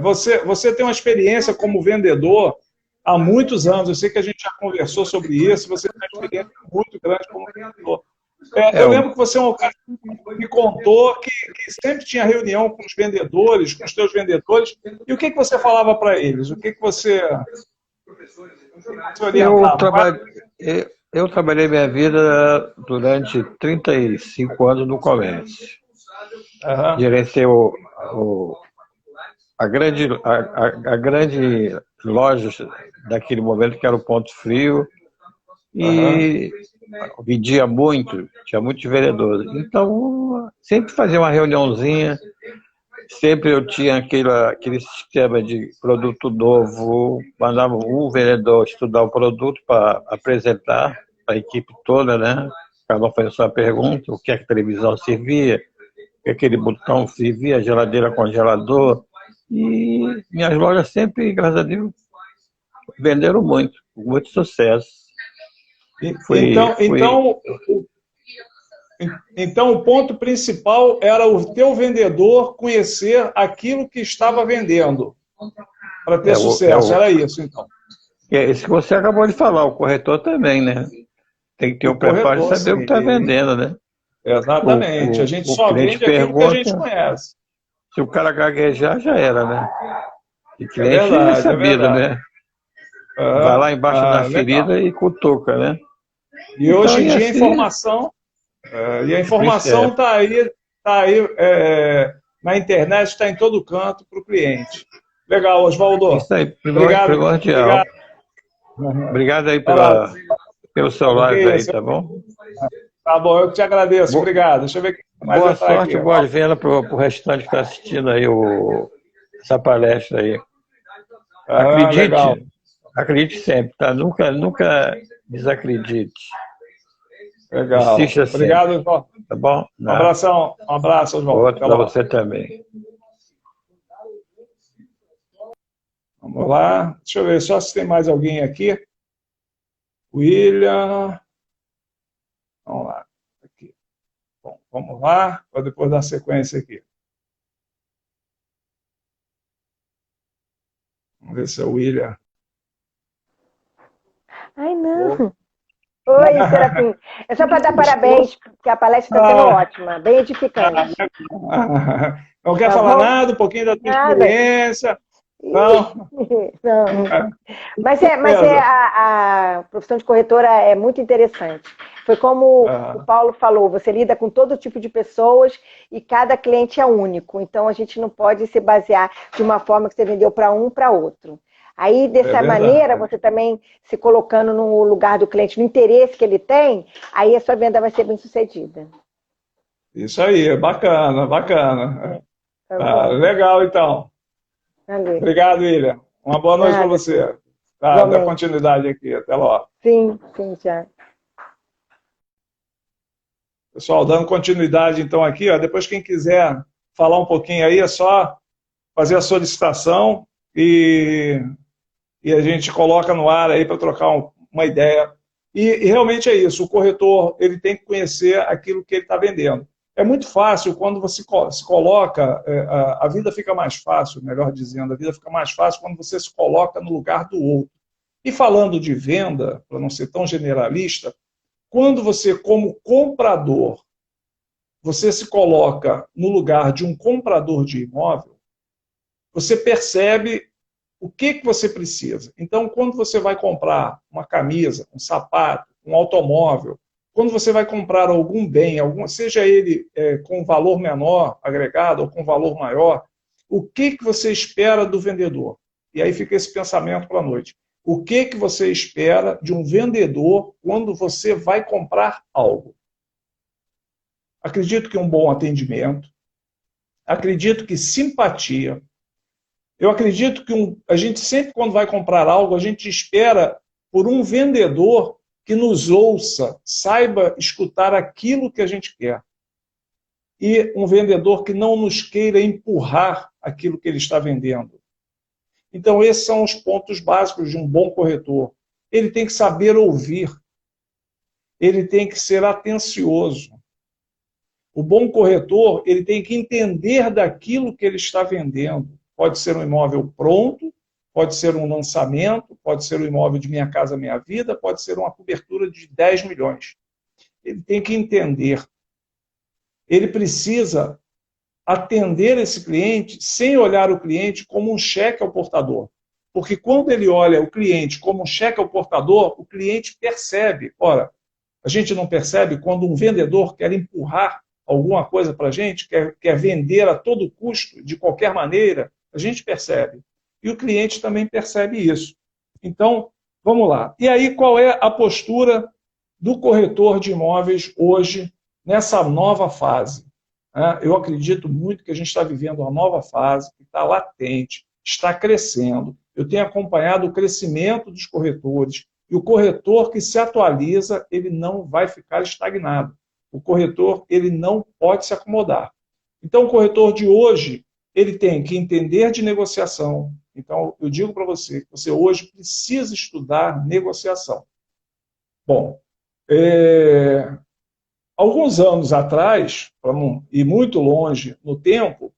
você tem uma experiência como vendedor há muitos anos. Eu sei que a gente já conversou sobre isso. Você tem uma experiência muito grande como vendedor. Eu lembro que você é um cara que me contou que sempre tinha reunião com os vendedores, com os teus vendedores. E o que você falava para eles? O que você orientava? Eu trabalhei minha vida durante 35 anos no comércio. Gerenciei a grande loja daquele momento, que era o Ponto Frio, e vendia muito, tinha muitos vendedores. Então, sempre fazia uma reuniãozinha, sempre eu tinha aquele sistema de produto novo, mandava um vendedor estudar o produto para apresentar para a equipe toda, né? Cada um fazia sua pergunta, o que a televisão servia, o que aquele botão servia, geladeira, congelador. E minhas lojas sempre, graças a Deus, venderam muito, com muito sucesso. Então, o ponto principal era o teu vendedor conhecer aquilo que estava vendendo para ter sucesso. Era isso, então. É isso que você acabou de falar, o corretor também, né? Tem que ter o preparo de saber o que está vendendo, né? Exatamente. A gente só vende aquilo que a gente conhece. Se o cara gaguejar, já era, né? E cliente é sabido, né? Vai lá embaixo da ferida e cutuca, né? E hoje em dia a informação está aí na internet, está em todo canto para o cliente. Legal, Oswaldo. Isso aí, primordial. Obrigado aí pelo seu live aí, tá bom? Tá bom, eu que te agradeço. Obrigado. Deixa eu ver mais. Boa sorte, boa venda para o restante que está assistindo aí essa palestra aí. Acredite sempre, tá? Nunca desacredite. Legal. Obrigado, Oswaldo. Tá bom? Um abração, Oswaldo. Outro para você também. Vamos lá. Deixa eu ver só se tem mais alguém aqui. William. Vamos lá. Aqui. Bom, vamos lá, para depois dar sequência aqui. Vamos ver se é o William. Ai, não. Oi, Serafim. É só para dar parabéns, porque a palestra está sendo ótima, bem edificante. Não quer falar nada, um pouquinho da tua experiência? Não. Não. Mas a profissão de corretora é muito interessante. Foi como o Paulo falou, você lida com todo tipo de pessoas e cada cliente é único. Então, a gente não pode se basear de uma forma que você vendeu para um para outro. Aí, dessa maneira, você também se colocando no lugar do cliente, no interesse que ele tem, aí a sua venda vai ser bem sucedida. Isso aí, bacana, bacana. Legal, então. Valeu. Obrigado, William. Uma boa noite para você. Tá, dá continuidade aqui. Até logo. Sim, já. Pessoal, dando continuidade, então, aqui, ó, depois quem quiser falar um pouquinho aí, é só fazer a solicitação e a gente coloca no ar aí para trocar uma ideia. E realmente é isso, o corretor ele tem que conhecer aquilo que ele está vendendo. É muito fácil quando você se coloca, a vida fica mais fácil, melhor dizendo, a vida fica mais fácil quando você se coloca no lugar do outro. E falando de venda, para não ser tão generalista, quando você, como comprador, você se coloca no lugar de um comprador de imóvel, você percebe o que você precisa. Então, quando você vai comprar uma camisa, um sapato, um automóvel, quando você vai comprar algum bem, seja ele com valor menor agregado ou com valor maior, o que você espera do vendedor? E aí fica esse pensamento para a noite. O que você espera de um vendedor quando você vai comprar algo? Acredito que um bom atendimento, acredito que simpatia. Eu acredito que a gente sempre, quando vai comprar algo, a gente espera por um vendedor que nos ouça, saiba escutar aquilo que a gente quer. E um vendedor que não nos queira empurrar aquilo que ele está vendendo. Então, esses são os pontos básicos de um bom corretor. Ele tem que saber ouvir. Ele tem que ser atencioso. O bom corretor, ele tem que entender daquilo que ele está vendendo. Pode ser um imóvel pronto, pode ser um lançamento, pode ser um imóvel de Minha Casa Minha Vida, pode ser uma cobertura de 10 milhões. Ele tem que entender. Ele precisa atender esse cliente sem olhar o cliente como um cheque ao portador. Porque quando ele olha o cliente como um cheque ao portador, o cliente percebe. Ora, a gente não percebe quando um vendedor quer empurrar alguma coisa para a gente, quer vender a todo custo, de qualquer maneira, a gente percebe. E o cliente também percebe isso. Então, vamos lá. E aí, qual é a postura do corretor de imóveis hoje, nessa nova fase? Eu acredito muito que a gente está vivendo uma nova fase, que está latente, está crescendo. Eu tenho acompanhado o crescimento dos corretores, e o corretor que se atualiza, ele não vai ficar estagnado. O corretor, ele não pode se acomodar. Então, o corretor de hoje, ele tem que entender de negociação. Então, eu digo para você que você hoje precisa estudar negociação. Bom, alguns anos atrás, para não ir muito longe no tempo,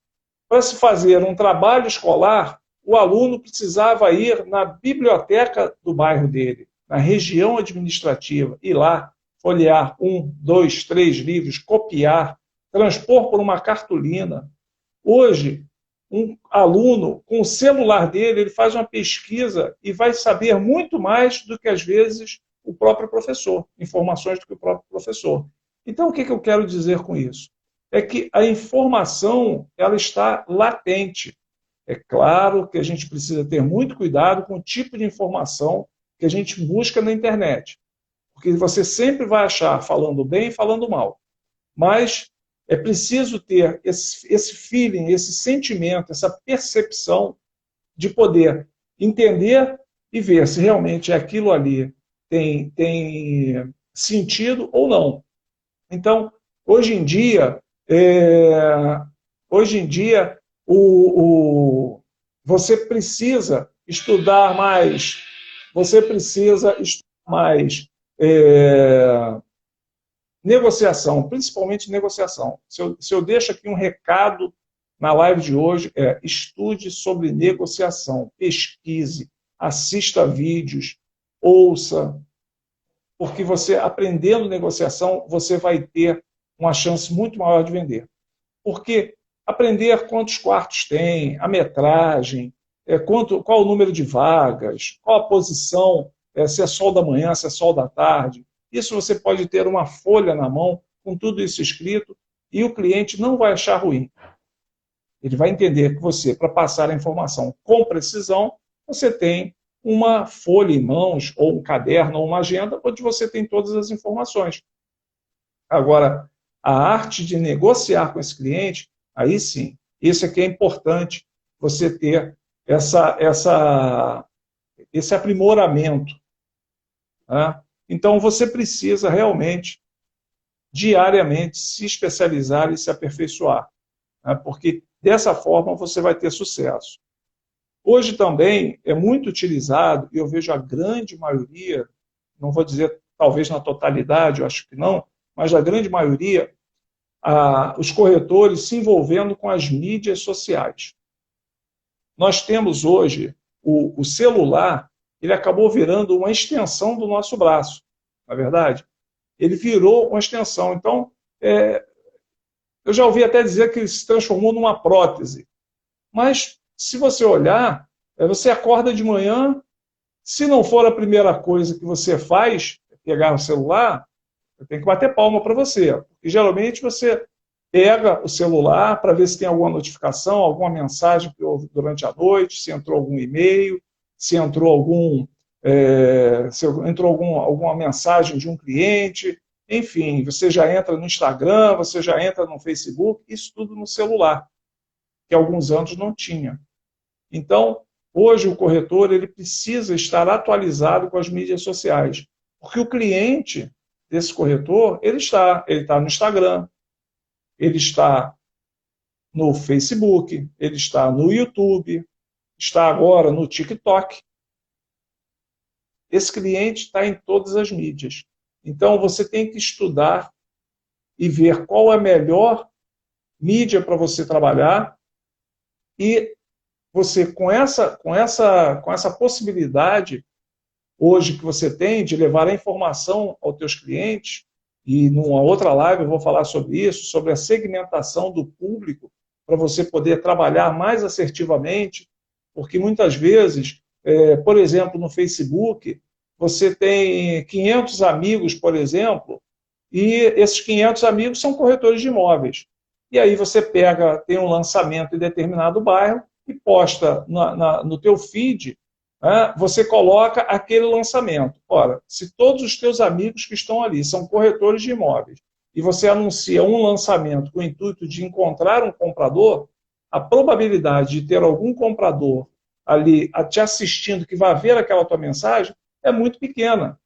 para se fazer um trabalho escolar, o aluno precisava ir na biblioteca do bairro dele, na região administrativa, ir lá, folhear 1, 2, 3 livros, copiar, transpor por uma cartolina. Hoje, um aluno, com o celular dele, ele faz uma pesquisa e vai saber muito mais do que, às vezes, o próprio professor, informações do que o próprio professor. Então, o que eu quero dizer com isso? É que a informação ela está latente. É claro que a gente precisa ter muito cuidado com o tipo de informação que a gente busca na internet. Porque você sempre vai achar falando bem e falando mal. Mas é preciso ter esse feeling, esse sentimento, essa percepção de poder entender e ver se realmente aquilo ali tem sentido ou não. Então, hoje em dia você precisa estudar mais, negociação, principalmente negociação. Se eu deixo aqui um recado na live de hoje, estude sobre negociação, pesquise, assista vídeos, ouça, porque você, aprendendo negociação, você vai ter uma chance muito maior de vender. Porque aprender quantos quartos tem, a metragem, qual o número de vagas, qual a posição, se é sol da manhã, se é sol da tarde, Isso você pode ter uma folha na mão com tudo isso escrito e o cliente não vai achar ruim. Ele vai entender que você, para passar a informação com precisão, você tem uma folha em mãos, ou um caderno, ou uma agenda, onde você tem todas as informações. Agora, a arte de negociar com esse cliente, aí sim, isso é que é importante, você ter esse aprimoramento. Né? Então, você precisa realmente, diariamente, se especializar e se aperfeiçoar. Né? Porque dessa forma você vai ter sucesso. Hoje também é muito utilizado, e eu vejo a grande maioria, não vou dizer talvez na totalidade, eu acho que não, mas a grande maioria, os corretores se envolvendo com as mídias sociais. Nós temos hoje o celular, ele acabou virando uma extensão do nosso braço, na verdade. Ele virou uma extensão. Então, eu já ouvi até dizer que ele se transformou numa prótese. Mas, se você olhar, você acorda de manhã, se não for a primeira coisa que você faz, pegar o celular, eu tenho que bater palma para você. Porque, geralmente, você pega o celular para ver se tem alguma notificação, alguma mensagem que houve durante a noite, se entrou algum e-mail, se entrou alguma mensagem de um cliente, enfim, você já entra no Instagram, você já entra no Facebook, isso tudo no celular, que há alguns anos não tinha. Então, hoje o corretor ele precisa estar atualizado com as mídias sociais, porque o cliente desse corretor, ele está no Instagram, ele está no Facebook, ele está no YouTube, está agora no TikTok. Esse cliente está em todas as mídias. Então, você tem que estudar e ver qual é a melhor mídia para você trabalhar e você, com essa possibilidade hoje que você tem de levar a informação aos teus clientes, e numa outra live eu vou falar sobre isso, sobre a segmentação do público, para você poder trabalhar mais assertivamente, porque muitas vezes, por exemplo, no Facebook, você tem 500 amigos, por exemplo, e esses 500 amigos são corretores de imóveis. E aí você tem um lançamento em determinado bairro e posta no teu feed, né, você coloca aquele lançamento. Ora, se todos os teus amigos que estão ali são corretores de imóveis e você anuncia um lançamento com o intuito de encontrar um comprador, a probabilidade de ter algum comprador ali te assistindo que vai ver aquela tua mensagem é muito pequena.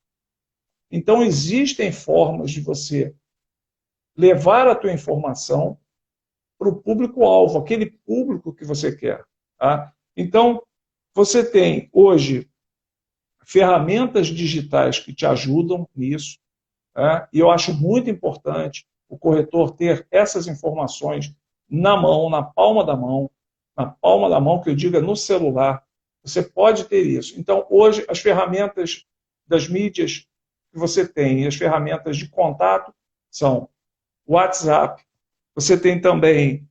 Então, existem formas de você levar a tua informação para o público-alvo, aquele público que você quer. Tá? Então, você tem hoje ferramentas digitais que te ajudam nisso, tá? E eu acho muito importante o corretor ter essas informações na mão, na palma da mão, que eu diga no celular. Você pode ter isso. Então, hoje, as ferramentas das mídias que você tem e as ferramentas de contato são o WhatsApp. Você tem também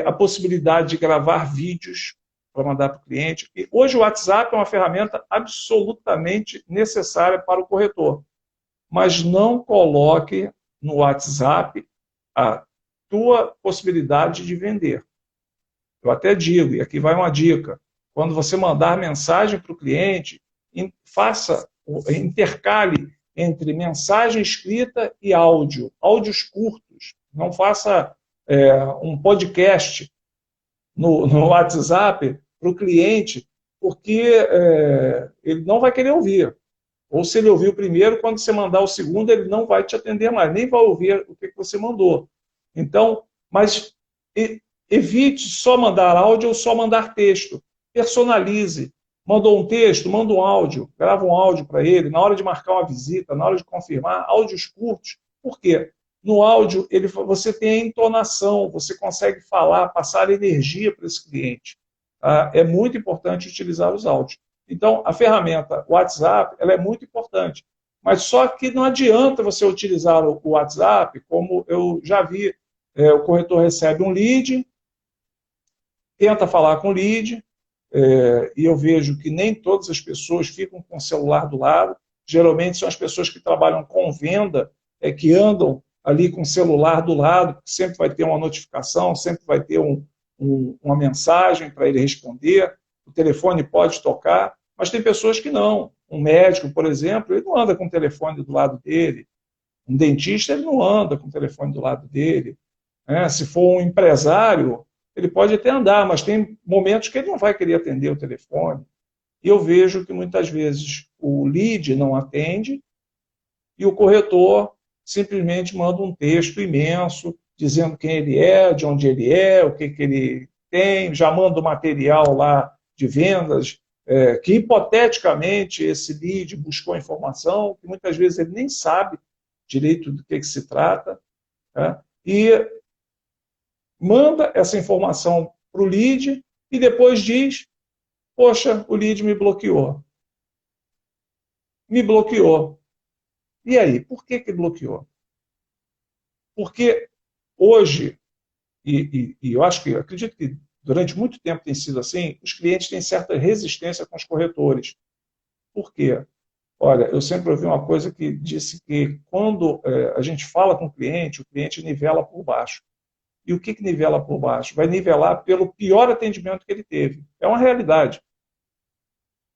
a possibilidade de gravar vídeos para mandar para o cliente. E hoje o WhatsApp é uma ferramenta absolutamente necessária para o corretor. Mas não coloque no WhatsApp a tua possibilidade de vender. Eu até digo, e aqui vai uma dica, quando você mandar mensagem para o cliente, intercale entre mensagem escrita e áudio, áudios curtos. Não faça um podcast no WhatsApp para o cliente, porque ele não vai querer ouvir. Ou se ele ouvir o primeiro, quando você mandar o segundo, ele não vai te atender mais, nem vai ouvir o que você mandou. Então, mas evite só mandar áudio ou só mandar texto. Personalize. Mandou um texto, manda um áudio, grava um áudio para ele, na hora de marcar uma visita, na hora de confirmar, áudios curtos. Por quê? No áudio, você tem a entonação, você consegue falar, passar energia para esse cliente. Tá? É muito importante utilizar os áudios. Então, a ferramenta WhatsApp, ela é muito importante. Mas só que não adianta você utilizar o WhatsApp, como eu já vi, o corretor recebe um lead, tenta falar com o lead, e eu vejo que nem todas as pessoas ficam com o celular do lado, geralmente são as pessoas que trabalham com venda, que andam ali com o celular do lado, sempre vai ter uma notificação, sempre vai ter uma mensagem para ele responder, o telefone pode tocar, mas tem pessoas que não. Um médico, por exemplo, ele não anda com o telefone do lado dele. Um dentista, ele não anda com o telefone do lado dele. Se for um empresário, ele pode até andar, mas tem momentos que ele não vai querer atender o telefone. E eu vejo que muitas vezes o lead não atende e o corretor simplesmente manda um texto imenso dizendo quem ele é, de onde ele é, o que ele tem, já manda o material lá de vendas, que hipoteticamente esse lead buscou informação, que muitas vezes ele nem sabe direito do que se trata, e manda essa informação para o lead e depois diz, poxa, o lead me bloqueou. Me bloqueou. E aí, por que bloqueou? Porque hoje, e eu acredito que durante muito tempo tem sido assim, os clientes têm certa resistência com os corretores. Por quê? Olha, eu sempre ouvi uma coisa que disse que quando a gente fala com o cliente nivela por baixo. E o que nivela por baixo? Vai nivelar pelo pior atendimento que ele teve. É uma realidade.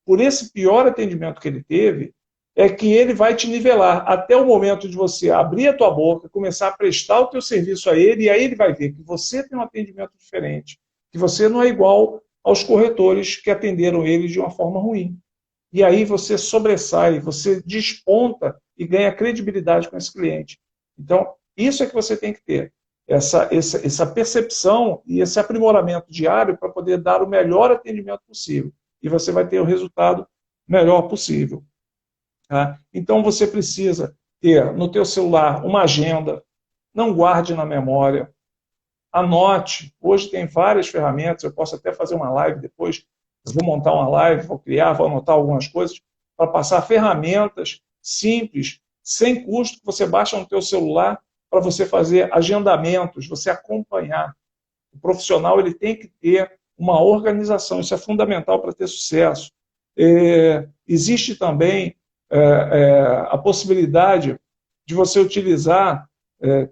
Por esse pior atendimento que ele teve, é que ele vai te nivelar até o momento de você abrir a tua boca, começar a prestar o teu serviço a ele, e aí ele vai ver que você tem um atendimento diferente, que você não é igual aos corretores que atenderam ele de uma forma ruim. E aí você sobressai, você desponta e ganha credibilidade com esse cliente. Então, isso é que você tem que ter, essa percepção e esse aprimoramento diário para poder dar o melhor atendimento possível. E você vai ter o resultado melhor possível. Então você precisa ter no teu celular uma agenda, não guarde na memória, anote. Hoje tem várias ferramentas, eu posso até fazer uma live depois, eu vou montar uma live, vou criar, vou anotar algumas coisas, para passar ferramentas simples, sem custo, que você baixa no teu celular para você fazer agendamentos, você acompanhar. O profissional ele tem que ter uma organização, isso é fundamental para ter sucesso. Existe também a possibilidade de você utilizar,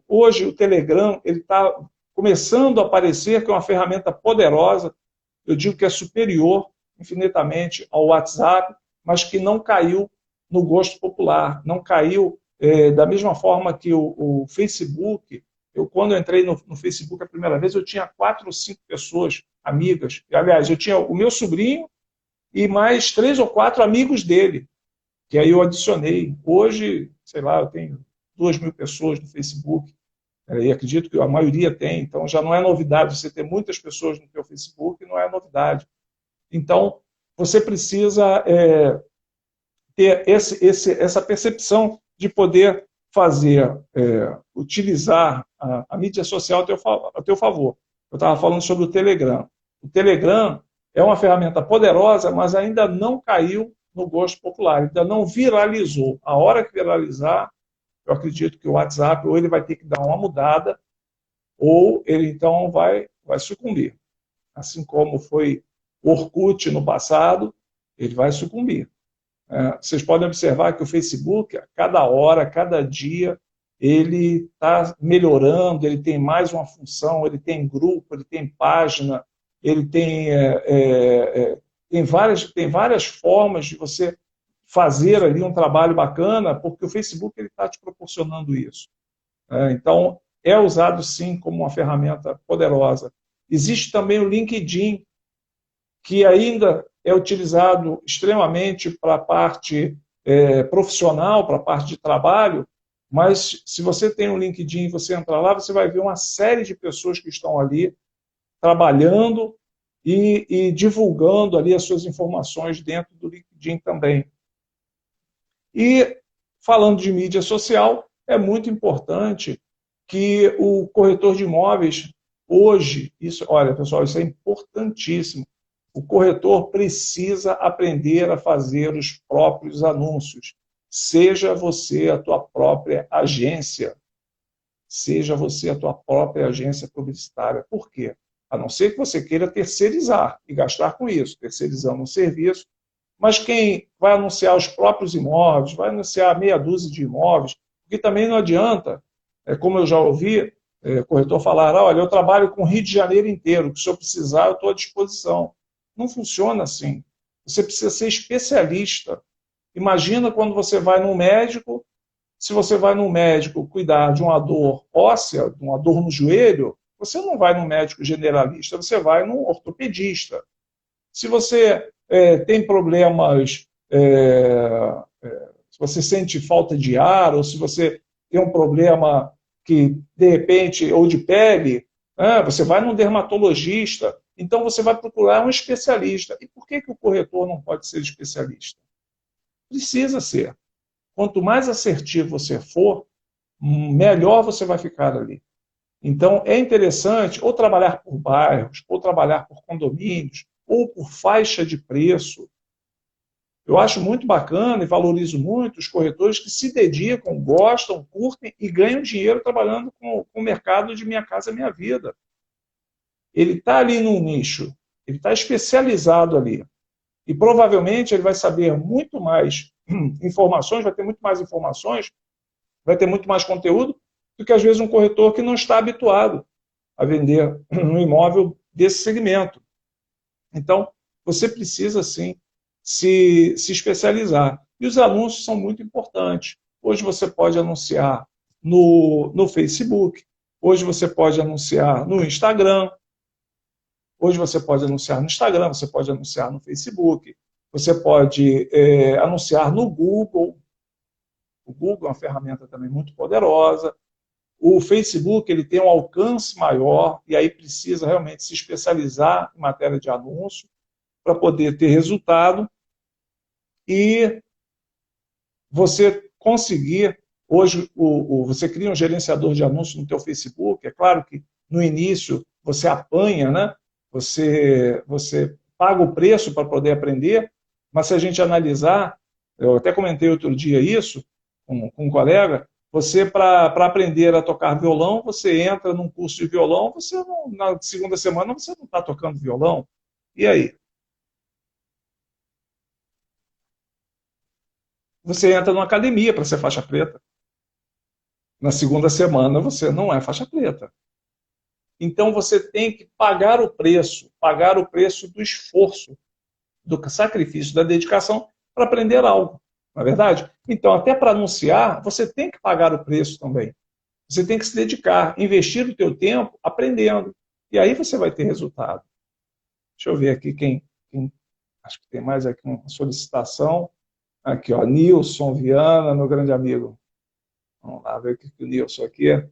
hoje o Telegram está começando a aparecer, que é uma ferramenta poderosa, eu digo que é superior infinitamente ao WhatsApp, mas que não caiu no gosto popular, não caiu da mesma forma que o Facebook. Quando eu entrei no Facebook a primeira vez, eu tinha 4 ou 5 pessoas, amigas. Aliás, eu tinha o meu sobrinho e mais 3 ou 4 amigos dele, que aí eu adicionei. Hoje, sei lá, eu tenho 2.000 pessoas no Facebook, e acredito que a maioria tem, então já não é novidade você ter muitas pessoas no seu Facebook, não é novidade. Então, você precisa ter essa percepção de poder fazer, utilizar a mídia social a teu favor. Eu estava falando sobre o Telegram. O Telegram é uma ferramenta poderosa, mas ainda não caiu no gosto popular, ainda não viralizou. A hora que viralizar, eu acredito que o WhatsApp ou ele vai ter que dar uma mudada, ou ele então vai sucumbir. Assim como foi o Orkut no passado, ele vai sucumbir. Vocês podem observar que o Facebook, a cada hora, cada dia, ele está melhorando, ele tem mais uma função, ele tem grupo, ele tem página, ele tem várias formas de você fazer ali um trabalho bacana, porque o Facebook está te proporcionando isso. Então, é usado sim como uma ferramenta poderosa. Existe também o LinkedIn, que ainda é utilizado extremamente para a parte profissional, para a parte de trabalho, mas se você tem um LinkedIn e você entrar lá, você vai ver uma série de pessoas que estão ali trabalhando e divulgando ali as suas informações dentro do LinkedIn também. E, falando de mídia social, é muito importante que o corretor de imóveis, hoje, olha, pessoal, isso é importantíssimo, o corretor precisa aprender a fazer os próprios anúncios. Seja você a tua própria agência. Seja você a tua própria agência publicitária. Por quê? A não ser que você queira terceirizar e gastar com isso, terceirizando um serviço, mas quem vai anunciar os próprios imóveis, vai anunciar meia dúzia de imóveis, porque também não adianta, como eu já ouvi, corretor falar, olha, eu trabalho com o Rio de Janeiro inteiro, que se eu precisar, eu estou à disposição. Não funciona assim. Você precisa ser especialista. Imagina quando você vai num médico, se você vai num médico cuidar de uma dor óssea, de uma dor no joelho, você não vai num médico generalista, você vai num ortopedista. Se você tem problemas, se você sente falta de ar, ou se você tem um problema que, de repente, ou de pele, você vai num dermatologista, então você vai procurar um especialista. E por que o corretor não pode ser especialista? Precisa ser. Quanto mais assertivo você for, melhor você vai ficar ali. Então, é interessante ou trabalhar por bairros, ou trabalhar por condomínios, ou por faixa de preço. Eu acho muito bacana e valorizo muito os corretores que se dedicam, gostam, curtem e ganham dinheiro trabalhando com o mercado de Minha Casa Minha Vida. Ele está ali num nicho, ele está especializado ali. E provavelmente ele vai saber muito mais informações, vai ter muito mais informações, vai ter muito mais conteúdo do que, às vezes, um corretor que não está habituado a vender um imóvel desse segmento. Então, você precisa, sim, se especializar. E os anúncios são muito importantes. Hoje você pode anunciar no Facebook, hoje você pode anunciar no Instagram, hoje você pode anunciar no Instagram, você pode anunciar no Facebook, você pode anunciar no Google. O Google é uma ferramenta também muito poderosa. O Facebook ele tem um alcance maior e aí precisa realmente se especializar em matéria de anúncio para poder ter resultado e você conseguir, hoje você cria um gerenciador de anúncios no teu Facebook, é claro que no início você apanha, né? Você paga o preço para poder aprender, mas se a gente analisar, eu até comentei outro dia isso com um colega, você, para aprender a tocar violão, você entra num curso de violão, você não, na segunda semana você não está tocando violão. E aí? Você entra numa academia para ser faixa preta. Na segunda semana você não é faixa preta. Então você tem que pagar o preço do esforço, do sacrifício, da dedicação para aprender algo. Não é verdade? Então, até para anunciar, você tem que pagar o preço também. Você tem que se dedicar, investir o teu tempo aprendendo. E aí você vai ter resultado. Deixa eu ver aqui acho que tem mais aqui uma solicitação. Aqui, ó, Nilson Viana, meu grande amigo. Vamos lá ver o que o Nilson aqui é.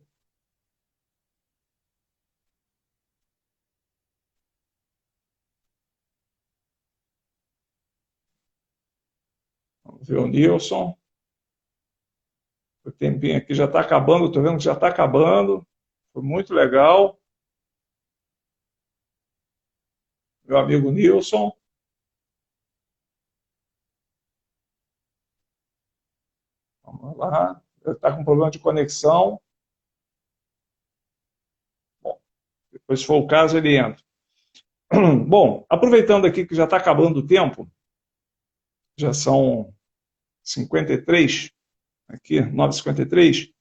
Vamos ver o Nilson. O tempinho aqui já está acabando, estou vendo que já está acabando. Foi muito legal. Meu amigo Nilson. Vamos lá. Está com problema de conexão. Bom, depois, se for o caso, ele entra. Bom, aproveitando aqui que já está acabando o tempo, já são 53, aqui, 9h53,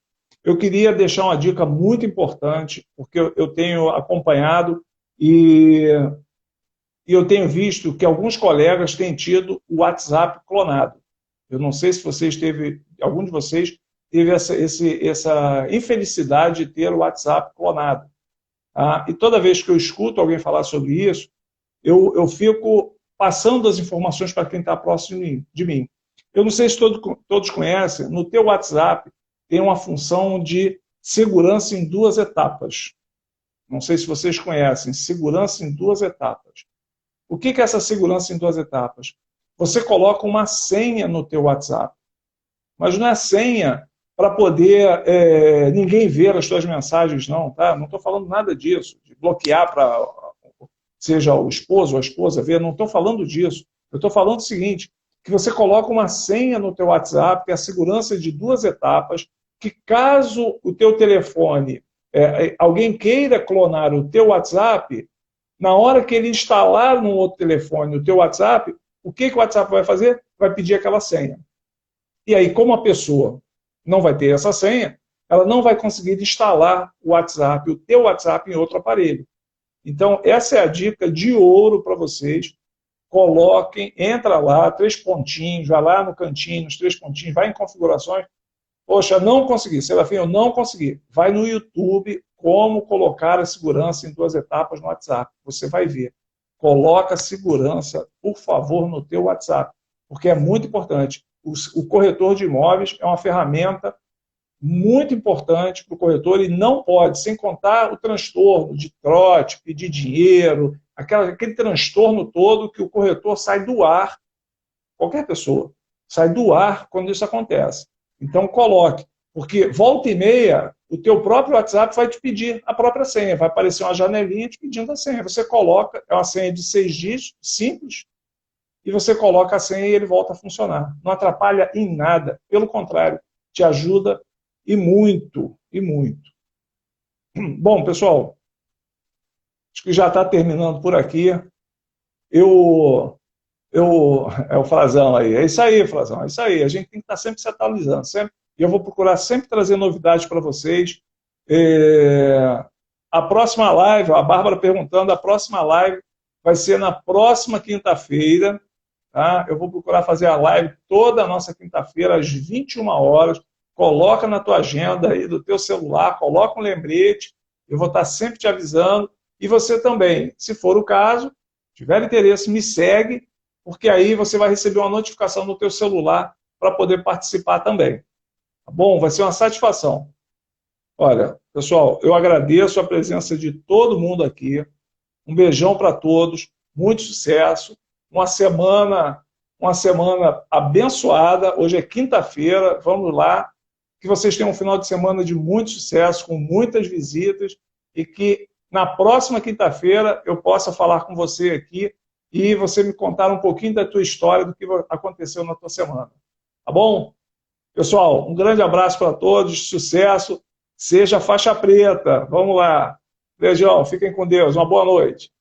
eu queria deixar uma dica muito importante, porque eu tenho acompanhado e eu tenho visto que alguns colegas têm tido o WhatsApp clonado. Eu não sei se algum de vocês teve essa infelicidade de ter o WhatsApp clonado. E toda vez que eu escuto alguém falar sobre isso, eu fico passando as informações para quem está próximo de mim. Eu não sei se todos conhecem, no teu WhatsApp tem uma função de segurança em 2 etapas. Não sei se vocês conhecem, segurança em 2 etapas. O que é essa segurança em 2 etapas? Você coloca uma senha no teu WhatsApp, mas não é senha para poder ninguém ver as suas mensagens, não, tá? Não estou falando nada disso, de bloquear para seja o esposo ou a esposa ver, não estou falando disso. Eu estou falando o seguinte, que você coloca uma senha no teu WhatsApp, que é a segurança de 2 etapas, que caso o teu telefone, alguém queira clonar o teu WhatsApp, na hora que ele instalar no outro telefone o teu WhatsApp, O que o WhatsApp vai fazer? Vai pedir aquela senha. E aí, como a pessoa não vai ter essa senha, ela não vai conseguir instalar o WhatsApp, o teu WhatsApp em outro aparelho. Então, essa é a dica de ouro para vocês. Coloquem, entra lá, 3 pontinhos, vai lá no cantinho, nos 3 pontinhos, vai em configurações. Poxa, não consegui, Serafim, eu não consegui. Vai no YouTube, como colocar a segurança em 2 etapas no WhatsApp. Você vai ver. Coloca a segurança, por favor, no teu WhatsApp, porque é muito importante. O corretor de imóveis é uma ferramenta muito importante para o corretor e não pode, sem contar o transtorno de trote, pedir dinheiro, aquele transtorno todo que o corretor sai do ar, qualquer pessoa, sai do ar quando isso acontece. Então coloque, porque volta e meia, o teu próprio WhatsApp vai te pedir a própria senha, vai aparecer uma janelinha te pedindo a senha. Você coloca, é uma senha de 6 dígitos, simples, e você coloca a senha e ele volta a funcionar. Não atrapalha em nada, pelo contrário, te ajuda e muito, e muito. Bom, pessoal, acho que já está terminando por aqui. É o Frazão aí. É isso aí, Frazão, é isso aí. A gente tem que estar sempre se atualizando, sempre. E eu vou procurar sempre trazer novidades para vocês. A próxima live, a Bárbara perguntando, a próxima live vai ser na próxima quinta-feira. Tá? Eu vou procurar fazer a live toda a nossa quinta-feira, às 21 horas. Coloca na tua agenda aí do teu celular, coloca um lembrete, eu vou estar sempre te avisando. E você também, se for o caso, tiver interesse, me segue, porque aí você vai receber uma notificação no teu celular para poder participar também. Tá bom? Vai ser uma satisfação. Olha, pessoal, eu agradeço a presença de todo mundo aqui. Um beijão para todos, muito sucesso. Uma semana abençoada. Hoje é quinta-feira, vamos lá. Que vocês tenham um final de semana de muito sucesso, com muitas visitas, e que na próxima quinta-feira eu possa falar com você aqui e você me contar um pouquinho da tua história, do que aconteceu na tua semana. Tá bom? Pessoal, um grande abraço para todos, sucesso, seja faixa preta. Vamos lá. Beijão, fiquem com Deus, uma boa noite.